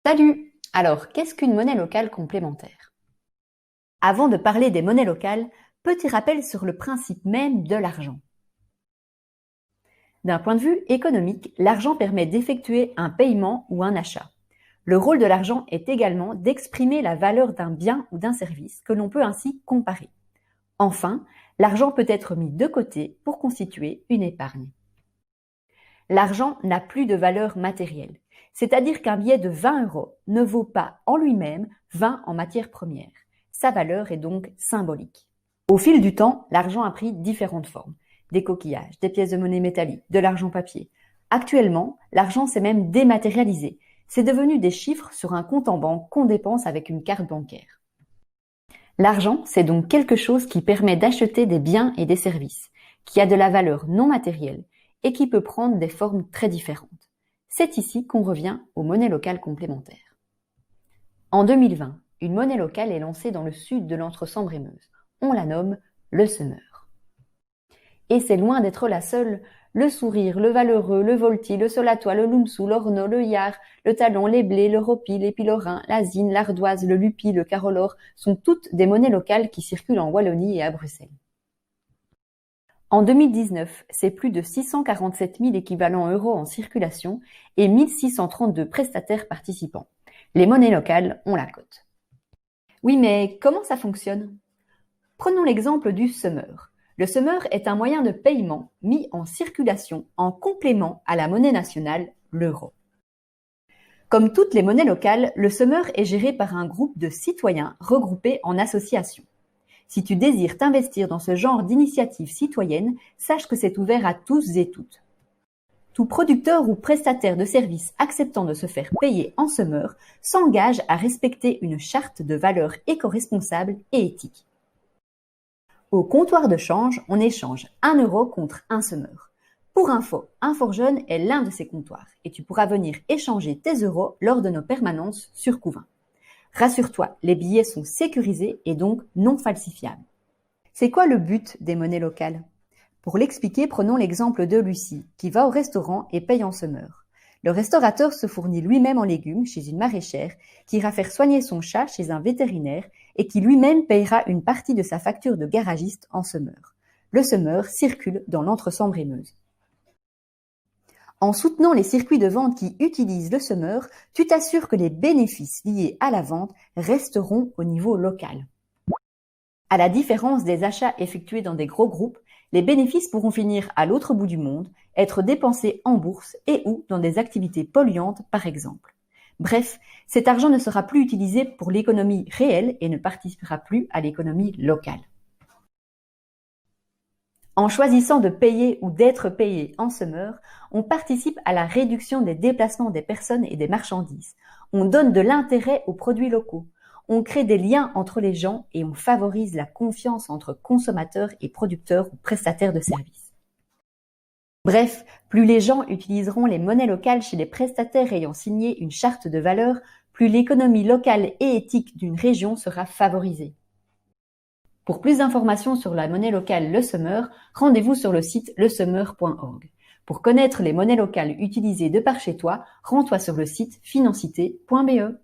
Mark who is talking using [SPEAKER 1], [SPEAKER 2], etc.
[SPEAKER 1] Salut! Alors, qu'est-ce qu'une monnaie locale complémentaire? Avant de parler des monnaies locales, petit rappel sur le principe même de l'argent. D'un point de vue économique, l'argent permet d'effectuer un paiement ou un achat. Le rôle de l'argent est également d'exprimer la valeur d'un bien ou d'un service que l'on peut ainsi comparer. Enfin, l'argent peut être mis de côté pour constituer une épargne. L'argent n'a plus de valeur matérielle, c'est-à-dire qu'un billet de 20 € ne vaut pas en lui-même 20 en matière première. Sa valeur est donc symbolique. Au fil du temps, l'argent a pris différentes formes. Des coquillages, des pièces de monnaie métallique, de l'argent papier. Actuellement, l'argent s'est même dématérialisé. C'est devenu des chiffres sur un compte en banque qu'on dépense avec une carte bancaire. L'argent, c'est donc quelque chose qui permet d'acheter des biens et des services, qui a de la valeur non matérielle et qui peut prendre des formes très différentes. C'est ici qu'on revient aux monnaies locales complémentaires. En 2020, une monnaie locale est lancée dans le sud de l'Entre-Sambre-et-Meuse. On la nomme le semeur. Et c'est loin d'être la seule. Le sourire, le valeureux, le volti, le solatois, le lumsou, l'orno, le yard, le talon, les blés, le ropi, l'épilorin, la zine, l'ardoise, le lupi, le carolore sont toutes des monnaies locales qui circulent en Wallonie et à Bruxelles. En 2019, c'est plus de 647 000 équivalents euros en circulation et 1632 prestataires participants. Les monnaies locales ont la cote. Oui, mais comment ça fonctionne? Prenons l'exemple du semeur. Le semeur est un moyen de paiement mis en circulation en complément à la monnaie nationale, l'euro. Comme toutes les monnaies locales, le semeur est géré par un groupe de citoyens regroupés en associations. Si tu désires t'investir dans ce genre d'initiative citoyenne, sache que c'est ouvert à tous et toutes. Tout producteur ou prestataire de services acceptant de se faire payer en semeur s'engage à respecter une charte de valeurs éco-responsables et éthiques. Au comptoir de change, on échange 1 € contre un semeur. Pour info, Inforjeune est l'un de ces comptoirs et tu pourras venir échanger tes euros lors de nos permanences sur Couvain. Rassure-toi, les billets sont sécurisés et donc non falsifiables. C'est quoi le but des monnaies locales? Pour l'expliquer, prenons l'exemple de Lucie, qui va au restaurant et paye en semeur. Le restaurateur se fournit lui-même en légumes chez une maraîchère, qui ira faire soigner son chat chez un vétérinaire et qui lui-même payera une partie de sa facture de garagiste en semeur. Le semeur circule dans l'Entre-Sambre-et-Meuse. En soutenant les circuits de vente qui utilisent le semeur, tu t'assures que les bénéfices liés à la vente resteront au niveau local. À la différence des achats effectués dans des gros groupes, les bénéfices pourront finir à l'autre bout du monde, être dépensés en bourse et ou dans des activités polluantes par exemple. Bref, cet argent ne sera plus utilisé pour l'économie réelle et ne participera plus à l'économie locale. En choisissant de payer ou d'être payé en semeur, on participe à la réduction des déplacements des personnes et des marchandises. On donne de l'intérêt aux produits locaux. On crée des liens entre les gens et on favorise la confiance entre consommateurs et producteurs ou prestataires de services. Bref, plus les gens utiliseront les monnaies locales chez les prestataires ayant signé une charte de valeurs, plus l'économie locale et éthique d'une région sera favorisée. Pour plus d'informations sur la monnaie locale Le Semeur, rendez-vous sur le site lesemeur.org. Pour connaître les monnaies locales utilisées de par chez toi, rends-toi sur le site financité.be.